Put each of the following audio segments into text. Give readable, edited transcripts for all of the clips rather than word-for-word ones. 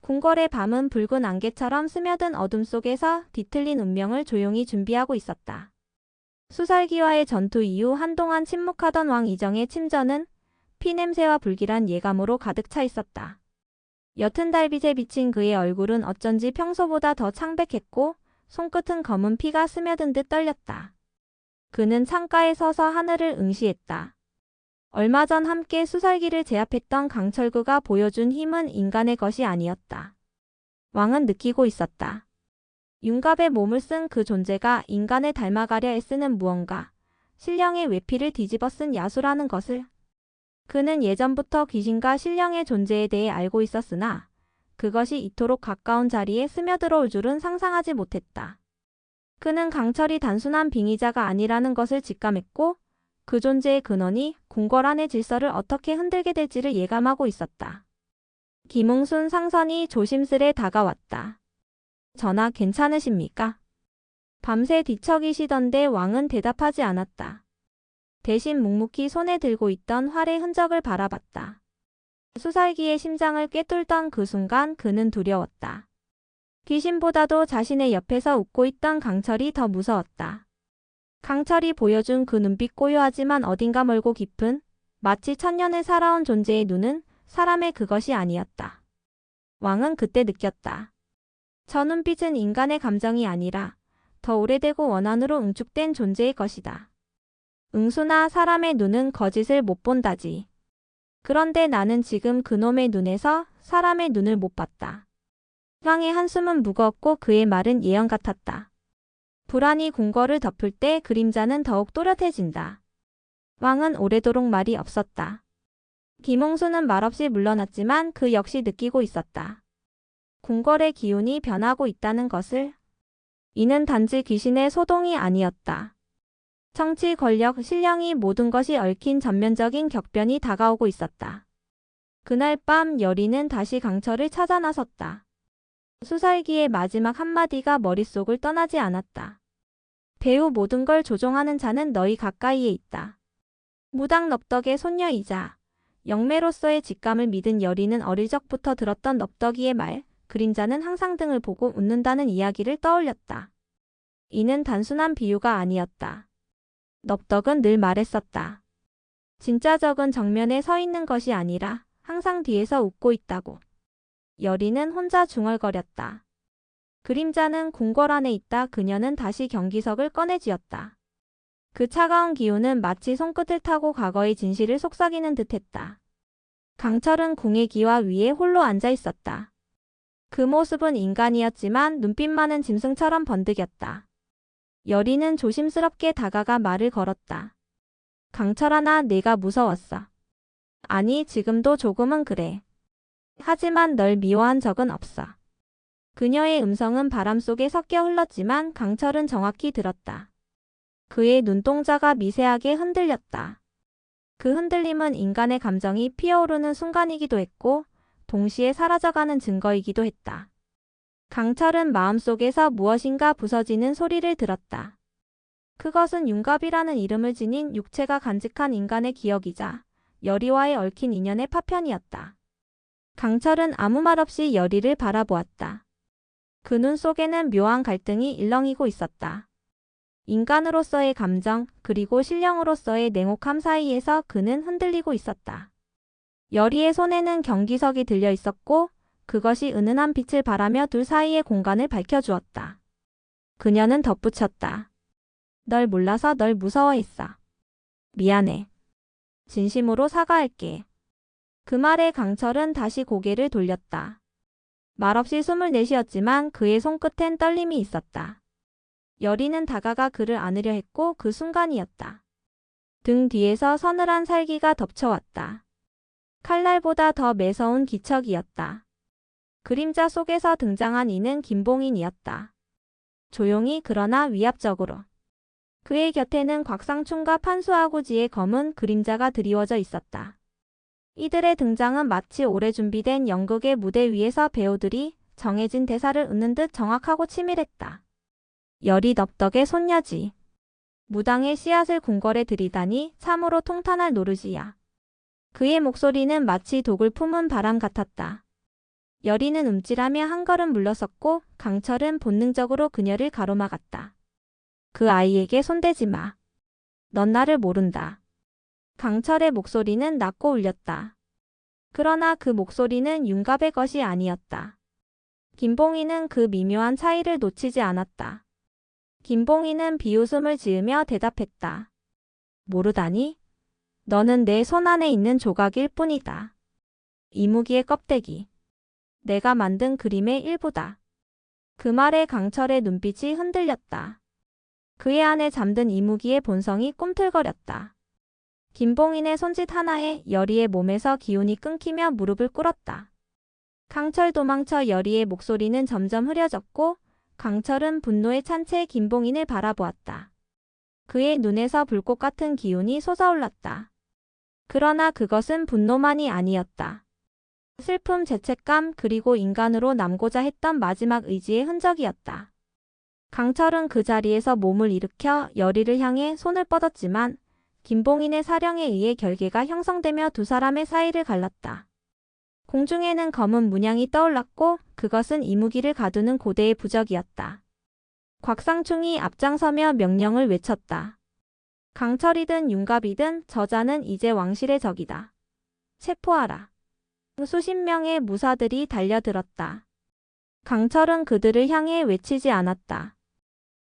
궁궐의 밤은 붉은 안개처럼 스며든 어둠 속에서 뒤틀린 운명을 조용히 준비하고 있었다. 수살기와의 전투 이후 한동안 침묵하던 왕 이정의 침전은 피냄새와 불길한 예감으로 가득 차 있었다. 옅은 달빛에 비친 그의 얼굴은 어쩐지 평소보다 더 창백했고 손끝은 검은 피가 스며든 듯 떨렸다. 그는 창가에 서서 하늘을 응시했다. 얼마 전 함께 수살기를 제압했던 강철구가 보여준 힘은 인간의 것이 아니었다. 왕은 느끼고 있었다. 윤갑의 몸을 쓴 그 존재가 인간을 닮아가려 애쓰는 무언가, 신령의 외피를 뒤집어 쓴 야수라는 것을. 그는 예전부터 귀신과 신령의 존재에 대해 알고 있었으나 그것이 이토록 가까운 자리에 스며들어올 줄은 상상하지 못했다. 그는 강철이 단순한 빙의자가 아니라는 것을 직감했고 그 존재의 근원이 궁궐 안의 질서를 어떻게 흔들게 될지를 예감하고 있었다. 김웅순 상선이 조심스레 다가왔다. 전하 괜찮으십니까? 밤새 뒤척이시던데 왕은 대답하지 않았다. 대신 묵묵히 손에 들고 있던 활의 흔적을 바라봤다. 수살기의 심장을 꿰뚫던 그 순간 그는 두려웠다. 귀신보다도 자신의 옆에서 웃고 있던 강철이 더 무서웠다. 강철이 보여준 그 눈빛 고요하지만 어딘가 멀고 깊은 마치 천년을 살아온 존재의 눈은 사람의 그것이 아니었다. 왕은 그때 느꼈다. 저 눈빛은 인간의 감정이 아니라 더 오래되고 원한으로 응축된 존재의 것이다. 응수나 사람의 눈은 거짓을 못 본다지. 그런데 나는 지금 그놈의 눈에서 사람의 눈을 못 봤다. 왕의 한숨은 무거웠고 그의 말은 예언 같았다. 불안이 궁궐을 덮을 때 그림자는 더욱 또렷해진다. 왕은 오래도록 말이 없었다. 김홍수는 말없이 물러났지만 그 역시 느끼고 있었다. 궁궐의 기운이 변하고 있다는 것을. 이는 단지 귀신의 소동이 아니었다. 정치, 권력, 신령이 모든 것이 얽힌 전면적인 격변이 다가오고 있었다. 그날 밤 여리는 다시 강철을 찾아 나섰다. 수살기의 마지막 한마디가 머릿속을 떠나지 않았다. 배우 모든 걸 조종하는 자는 너희 가까이에 있다. 무당 넙덕의 손녀이자 영매로서의 직감을 믿은 여리는 어릴 적부터 들었던 넙덕이의 말, 그림자는 항상 등을 보고 웃는다는 이야기를 떠올렸다. 이는 단순한 비유가 아니었다. 넙덕은 늘 말했었다. 진짜 적은 정면에 서 있는 것이 아니라 항상 뒤에서 웃고 있다고. 여리는 혼자 중얼거렸다. 그림자는 궁궐 안에 있다. 그녀는 다시 경기석을 꺼내쥐었다. 그 차가운 기운은 마치 손끝을 타고 과거의 진실을 속삭이는 듯했다. 강철은 궁의 기와 위에 홀로 앉아 있었다. 그 모습은 인간이었지만 눈빛만은 짐승처럼 번득였다. 여리는 조심스럽게 다가가 말을 걸었다. 강철아, 내가 무서웠어. 아니, 지금도 조금은 그래. 하지만 널 미워한 적은 없어. 그녀의 음성은 바람 속에 섞여 흘렀지만 강철은 정확히 들었다. 그의 눈동자가 미세하게 흔들렸다. 그 흔들림은 인간의 감정이 피어오르는 순간이기도 했고 동시에 사라져가는 증거이기도 했다. 강철은 마음속에서 무엇인가 부서지는 소리를 들었다. 그것은 윤갑이라는 이름을 지닌 육체가 간직한 인간의 기억이자 여리와의 얽힌 인연의 파편이었다. 강철은 아무 말 없이 여리를 바라보았다. 그 눈 속에는 묘한 갈등이 일렁이고 있었다. 인간으로서의 감정 그리고 신령으로서의 냉혹함 사이에서 그는 흔들리고 있었다. 여리의 손에는 경기석이 들려 있었고 그것이 은은한 빛을 발하며 둘 사이의 공간을 밝혀주었다. 그녀는 덧붙였다. 널 몰라서 널 무서워했어. 미안해. 진심으로 사과할게. 그 말에 강철은 다시 고개를 돌렸다. 말없이 숨을 내쉬었지만 그의 손끝엔 떨림이 있었다. 여리는 다가가 그를 안으려 했고 그 순간이었다. 등 뒤에서 서늘한 살기가 덮쳐왔다. 칼날보다 더 매서운 기척이었다. 그림자 속에서 등장한 이는 김봉인이었다. 조용히 그러나 위압적으로. 그의 곁에는 곽상춘과 판수아구지의 검은 그림자가 드리워져 있었다. 이들의 등장은 마치 오래 준비된 연극의 무대 위에서 배우들이 정해진 대사를 읊는 듯 정확하고 치밀했다. 여리 넙덕의 손녀지. 무당의 씨앗을 궁궐에 들이다니 참으로 통탄할 노릇이야. 그의 목소리는 마치 독을 품은 바람 같았다. 여리는 움찔하며 한 걸음 물러섰고 강철은 본능적으로 그녀를 가로막았다. 그 아이에게 손대지 마. 넌 나를 모른다. 강철의 목소리는 낮고 울렸다. 그러나 그 목소리는 윤갑의 것이 아니었다. 김봉희는 그 미묘한 차이를 놓치지 않았다. 김봉희는 비웃음을 지으며 대답했다. 모르다니? 너는 내 손 안에 있는 조각일 뿐이다. 이무기의 껍데기. 내가 만든 그림의 일부다. 그 말에 강철의 눈빛이 흔들렸다. 그의 안에 잠든 이무기의 본성이 꿈틀거렸다. 김봉인의 손짓 하나에 여리의 몸에서 기운이 끊기며 무릎을 꿇었다. 강철 도망쳐. 여리의 목소리는 점점 흐려졌고 강철은 분노에 찬 채 김봉인을 바라보았다. 그의 눈에서 불꽃 같은 기운이 솟아올랐다. 그러나 그것은 분노만이 아니었다. 슬픔, 죄책감, 그리고 인간으로 남고자 했던 마지막 의지의 흔적이었다. 강철은 그 자리에서 몸을 일으켜 여리를 향해 손을 뻗었지만 김봉인의 사령에 의해 결계가 형성되며 두 사람의 사이를 갈랐다. 공중에는 검은 문양이 떠올랐고 그것은 이무기를 가두는 고대의 부적이었다. 곽상충이 앞장서며 명령을 외쳤다. 강철이든 윤갑이든 저자는 이제 왕실의 적이다. 체포하라. 수십 명의 무사들이 달려들었다. 강철은 그들을 향해 외치지 않았다.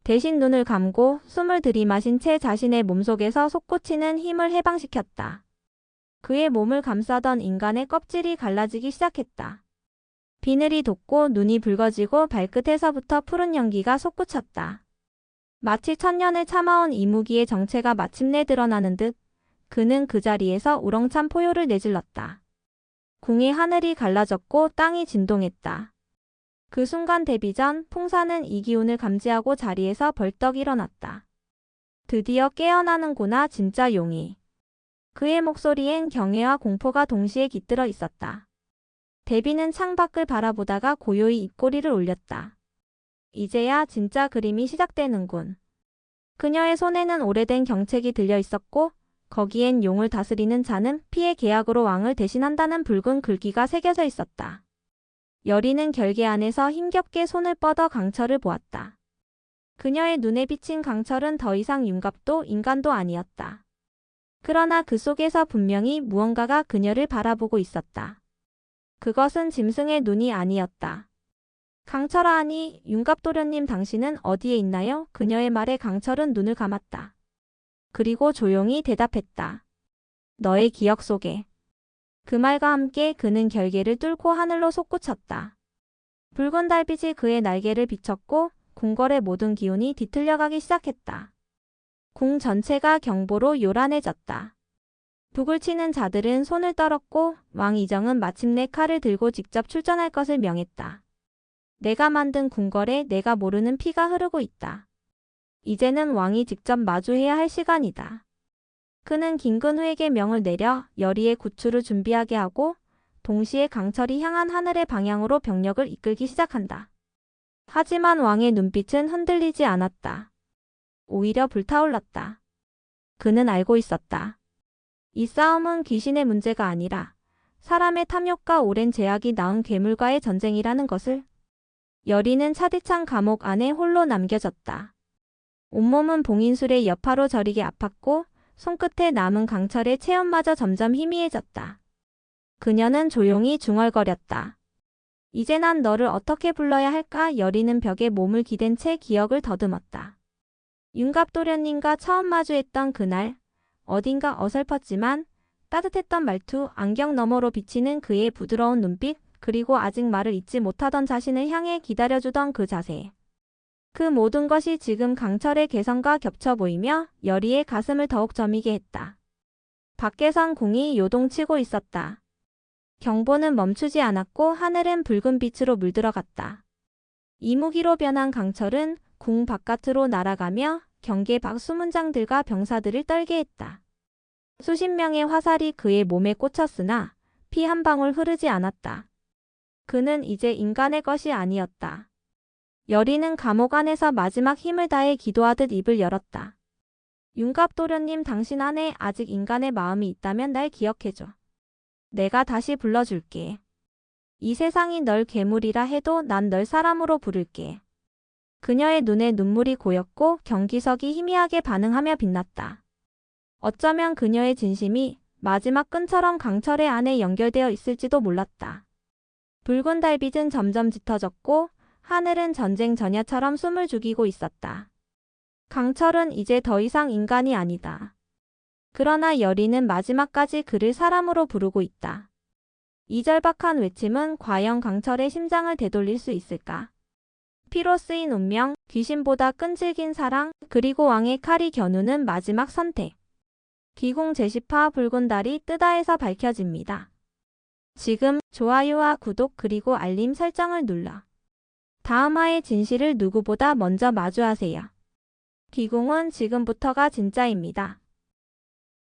대신 눈을 감고 숨을 들이마신 채 자신의 몸속에서 솟구치는 힘을 해방시켰다. 그의 몸을 감싸던 인간의 껍질이 갈라지기 시작했다. 비늘이 돋고 눈이 붉어지고 발끝에서부터 푸른 연기가 솟구쳤다. 마치 천년을 참아온 이무기의 정체가 마침내 드러나는 듯 그는 그 자리에서 우렁찬 포효를 내질렀다. 궁의 하늘이 갈라졌고 땅이 진동했다. 그 순간 데뷔 전 풍사는 이 기운을 감지하고 자리에서 벌떡 일어났다. 드디어 깨어나는구나 진짜 용이. 그의 목소리엔 경애와 공포가 동시에 깃들어 있었다. 데뷔는 창밖을 바라보다가 고요히 입꼬리를 올렸다. 이제야 진짜 그림이 시작되는군. 그녀의 손에는 오래된 경책이 들려 있었고 거기엔 용을 다스리는 자는 피의 계약으로 왕을 대신한다는 붉은 글귀가 새겨져 있었다. 여리는 결계 안에서 힘겹게 손을 뻗어 강철을 보았다. 그녀의 눈에 비친 강철은 더 이상 윤갑도 인간도 아니었다. 그러나 그 속에서 분명히 무언가가 그녀를 바라보고 있었다. 그것은 짐승의 눈이 아니었다. 강철아, 아니 윤갑도련님, 당신은 어디에 있나요? 그녀의 말에 강철은 눈을 감았다. 그리고 조용히 대답했다. 너의 기억 속에. 그 말과 함께 그는 결계를 뚫고 하늘로 솟구쳤다. 붉은 달빛이 그의 날개를 비쳤고 궁궐의 모든 기운이 뒤틀려가기 시작했다. 궁 전체가 경보로 요란해졌다. 북을 치는 자들은 손을 떨었고 왕 이정은 마침내 칼을 들고 직접 출전할 것을 명했다. 내가 만든 궁궐에 내가 모르는 피가 흐르고 있다. 이제는 왕이 직접 마주해야 할 시간이다. 그는 김근후에게 명을 내려 여리의 구출을 준비하게 하고 동시에 강철이 향한 하늘의 방향으로 병력을 이끌기 시작한다. 하지만 왕의 눈빛은 흔들리지 않았다. 오히려 불타올랐다. 그는 알고 있었다. 이 싸움은 귀신의 문제가 아니라 사람의 탐욕과 오랜 제약이 낳은 괴물과의 전쟁이라는 것을. 여리는 차디찬 감옥 안에 홀로 남겨졌다. 온몸은 봉인술의 여파로 저리게 아팠고 손끝에 남은 강철의 체온마저 점점 희미해졌다. 그녀는 조용히 중얼거렸다. 이제 난 너를 어떻게 불러야 할까? 여리는 벽에 몸을 기댄 채 기억을 더듬었다. 윤갑도련님과 처음 마주했던 그날, 어딘가 어설펐지만 따뜻했던 말투, 안경 너머로 비치는 그의 부드러운 눈빛, 그리고 아직 말을 잊지 못하던 자신을 향해 기다려주던 그 자세. 그 모든 것이 지금 강철의 개성과 겹쳐 보이며 여리의 가슴을 더욱 저미게 했다. 밖에선 궁이 요동치고 있었다. 경보는 멈추지 않았고 하늘은 붉은 빛으로 물들어갔다. 이무기로 변한 강철은 궁 바깥으로 날아가며 경계 밖 수문장들과 병사들을 떨게 했다. 수십 명의 화살이 그의 몸에 꽂혔으나 피 한 방울 흐르지 않았다. 그는 이제 인간의 것이 아니었다. 여리는 감옥 안에서 마지막 힘을 다해 기도하듯 입을 열었다. 윤갑도련님, 당신 안에 아직 인간의 마음이 있다면 날 기억해줘. 내가 다시 불러줄게. 이 세상이 널 괴물이라 해도 난 널 사람으로 부를게. 그녀의 눈에 눈물이 고였고 경기석이 희미하게 반응하며 빛났다. 어쩌면 그녀의 진심이 마지막 끈처럼 강철의 안에 연결되어 있을지도 몰랐다. 붉은 달빛은 점점 짙어졌고 하늘은 전쟁 전야처럼 숨을 죽이고 있었다. 강철은 이제 더 이상 인간이 아니다. 그러나 여리는 마지막까지 그를 사람으로 부르고 있다. 이 절박한 외침은 과연 강철의 심장을 되돌릴 수 있을까? 피로 쓰인 운명, 귀신보다 끈질긴 사랑, 그리고 왕의 칼이 겨누는 마지막 선택. 기공 제10화 붉은 달이 뜨다에서 밝혀집니다. 지금 좋아요와 구독 그리고 알림 설정을 눌러 다음화의 진실을 누구보다 먼저 마주하세요. 기공은 지금부터가 진짜입니다.